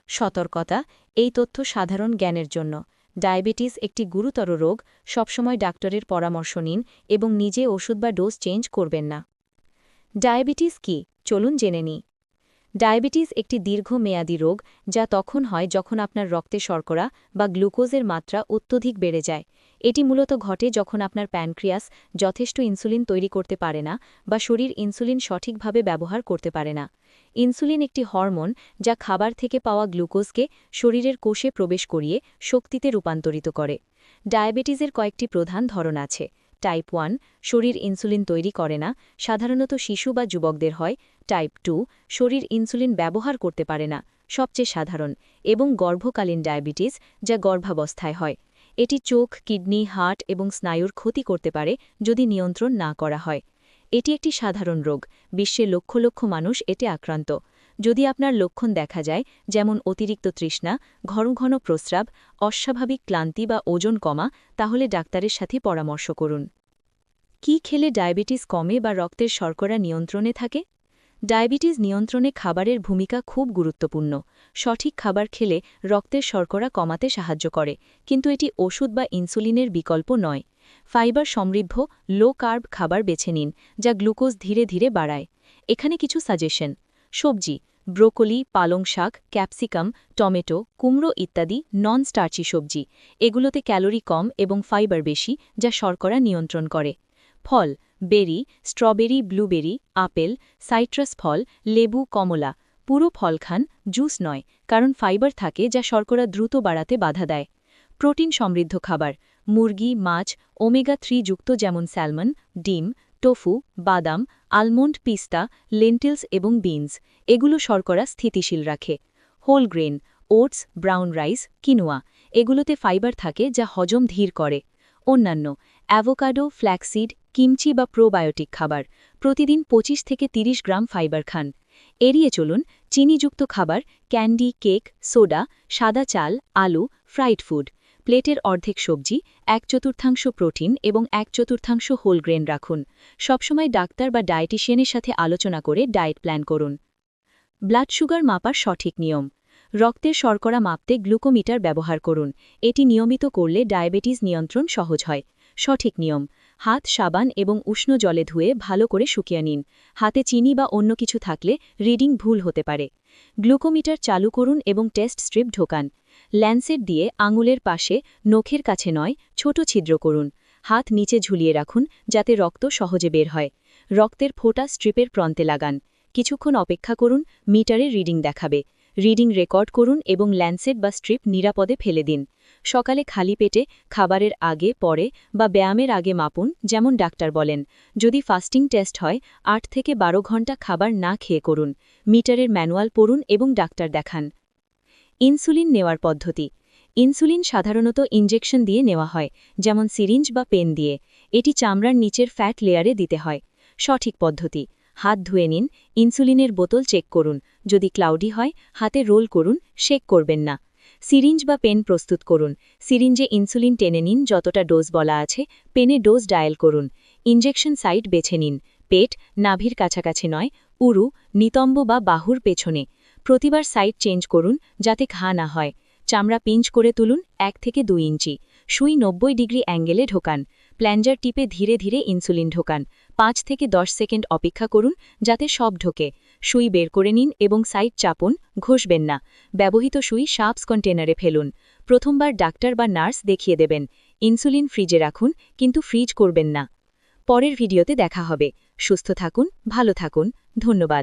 সতর্কতা, এই তথ্য সাধারণ জ্ঞানের জন্য। ডায়াবেটিস একটি গুরুতর রোগ, সবসময় ডাক্তারের পরামর্শ নিন এবং নিজে ওষুধ বা ডোজ চেঞ্জ করবেন না। ডায়াবেটিস কি, চলুন জেনে নিই। ডায়াবেটিস একটি দীর্ঘমেয়াদী রোগ যা তখন হয় যখন আপনার রক্তে শর্করা বা গ্লুকোজের মাত্রা অত্যধিক বেড়ে যায়। এটি মূলত ঘটে যখন আপনার প্যানক্রিয়াস যথেষ্ট ইনসুলিন তৈরি করতে পারে না বা শরীর ইনসুলিন সঠিকভাবে ব্যবহার করতে পারে না। ইনসুলিন একটি হরমোন যা খাবার থেকে পাওয়া গ্লুকোজকে শরীরের কোষে প্রবেশ করিয়ে শক্তিতে রূপান্তরিত করে। ডায়াবেটিসের কয়েকটি প্রধান ধরন আছে। টাইপ 1, শরীর ইনসুলিন তৈরি করে না, সাধারণত শিশু বা যুবকদের হয়। টাইপ 2, শরীর ইনসুলিন ব্যবহার করতে পারে না, সবচেয়ে সাধারণ। এবং গর্ভকালীন ডায়াবেটিস, যা গর্ভাবস্থায় হয়। এটি চোখ, কিডনি, হার্ট এবং স্নায়ুর ক্ষতি করতে পারে যদি নিয়ন্ত্রণ না করা হয়। এটি একটি সাধারণ রোগ, বিশ্বে লক্ষ লক্ষ মানুষ এতে আক্রান্ত। যদি আপনার লক্ষণ দেখা যায়, যেমন অতিরিক্ত তৃষ্ণা, ঘন ঘন প্রস্রাব, অস্বাভাবিক ক্লান্তি বা ওজন কমা, তাহলে ডাক্তারের সাথে পরামর্শ করুন। কি খেলে ডায়াবেটিস কমে বা রক্তের শর্করা নিয়ন্ত্রণে থাকে? ডায়াবেটিস নিয়ন্ত্রণে খাবারের ভূমিকা খুব গুরুত্বপূর্ণ। সঠিক খাবার খেলে রক্তের শর্করা কমাতে সাহায্য করে, কিন্তু এটি ওষুধ বা ইনসুলিনের বিকল্প নয়। ফাইবার সমৃদ্ধ লো কার্ব খাবার বেছে নিন, যা গ্লুকোজ ধীরে ধীরে বাড়ায়। এখানে কিছু সাজেশন। সবজি: ব্রোকলি, পালং শাক, ক্যাপসিকাম, টমেটো, কুমড়ো ইত্যাদি নন স্টার্চি সবজি। এগুলোতে ক্যালোরি কম এবং ফাইবার বেশি, যা শর্করা নিয়ন্ত্রণ করে। ফল: বেরি, স্ট্রবেরি, ব্লুবেরি, আপেল, সাইট্রাস ফল, লেবু, কমলা। পুরো ফল খান, জুস নয়, কারণ ফাইবার থাকে যা শর্করা দ্রুত বাড়াতে বাধা দেয়। প্রোটিন সমৃদ্ধ খাবার: মুরগি, মাছ, ওমেগা-3 যুক্ত যেমন স্যালমন, ডিম, টোফু, বাদাম, আলমন্ড, পিস্তা, লেন্টিলস এবং বিনস। এগুলো শর্করা স্থিতিশীল রাখে। Whole grain: oats, brown rice, quinoa. এগুলোতে ফাইবার থাকে যা হজম ধীর করে। অন্যান্য: অ্যাভোকাডো, ফ্ল্যাক্সিড, কিমচি বা প্রোবায়োটিক খাবার। প্রতিদিন 25 থেকে 30 গ্রাম ফাইবার খান। এড়িয়ে চলুন চিনিযুক্ত খাবার, ক্যান্ডি, কেক, সোডা, সাদা চাল, আলু, ফ্রাইড ফুড। প্লেটের অর্ধেক সবজি, 1/4 প্রোটিন এবং 1/4 হোল গ্রেন রাখুন। সবসময় ডাক্তার বা ডায়েটিশিয়ানের সাথে আলোচনা করে ডায়েট প্ল্যান করুন। ব্লাড সুগার মাপার সঠিক নিয়ম: রক্তের শর্করা মাপতে গ্লুকোমিটার ব্যবহার করুন। এটি নিয়মিত করলে ডায়াবেটিস নিয়ন্ত্রণ সহজ হয়। সঠিক নিয়ম: হাত সাবান এবং উষ্ণ জলে ধুয়ে ভালো করে শুকিয়ে নিন। হাতে চিনি বা অন্য কিছু থাকলে রিডিং ভুল হতে পারে। গ্লুকোমিটার চালু করুন এবং টেস্ট স্ট্রিপ ঢোকান। ল্যান্সেট দিয়ে আঙুলের পাশে, নখের কাছে নয়, ছোট ছিদ্র করুন। হাত নিচে ঝুলিয়ে রাখুন যাতে রক্ত সহজে বের হয়। রক্তের ফোঁটা স্ট্রিপের প্রান্তে লাগান। কিছুক্ষণ অপেক্ষা করুন, মিটারে রিডিং দেখাবে। রিডিং রেকর্ড করুন এবং ল্যান্সেট বা স্ট্রিপ নিরাপদে ফেলে দিন। সকালে খালি পেটে, খাবারের আগে, পরে বা ব্যায়ামের আগে মাপুন, যেমন ডাক্তার বলেন। যদি ফাস্টিং টেস্ট হয়, 8 থেকে 12 ঘন্টা খাবার না খেয়ে করুন। মিটারের ম্যানুয়াল পড়ুন এবং ডাক্তার দেখান। ইনসুলিন নেওয়ার পদ্ধতি: ইনসুলিন সাধারণত ইনজেকশন দিয়ে নেওয়া হয়, যেমন সিরিঞ্জ বা পেন দিয়ে। এটি চামড়ার নিচের ফ্যাট লেয়ারে দিতে হয়। সঠিক পদ্ধতি: হাত ধুয়ে নিন, ইনসুলিনের বোতল চেক করুন। যদি ক্লাউডি হয়, হাতে রোল করুন, শেক করবেন না। সিরিঞ্জ বা পেন প্রস্তুত করুন। সিরিঞ্জে ইনসুলিন টেনে নিন যতটা ডোজ বলা আছে, পেনে ডোজ ডায়াল করুন। ইনজেকশন সাইট বেছে নিন। পেট, নাভির কাছাকাছি নয়, উরু, নিতম্ব বা বাহুর পেছনে। প্রতিবার সাইট চেঞ্জ করুন যাতে ঘা না হয়। চামড়া পিঞ্চ করে তুলুন 1 থেকে 2 ইঞ্চি। সুই 90 ডিগ্রি অ্যাঙ্গেলে ঢোকান। প্ল্যাঞ্জার টিপে ধীরে ধীরে ইনসুলিন ঢোকান। 5 থেকে 10 সেকেন্ড অপেক্ষা করুন যাতে সব ঢোকে। সুই বের করে নিন এবং সাইট চাপুন, ঘষবেন না। ব্যবহৃত সুই শার্পস কন্টেনারে ফেলুন। প্রথমবার ডাক্তার বা নার্স দেখিয়ে দেবেন। ইনসুলিন ফ্রিজে রাখুন, কিন্তু ফ্রিজ করবেন না। পরের ভিডিওতে দেখা হবে। সুস্থ থাকুন, ভালো থাকুন, ধন্যবাদ।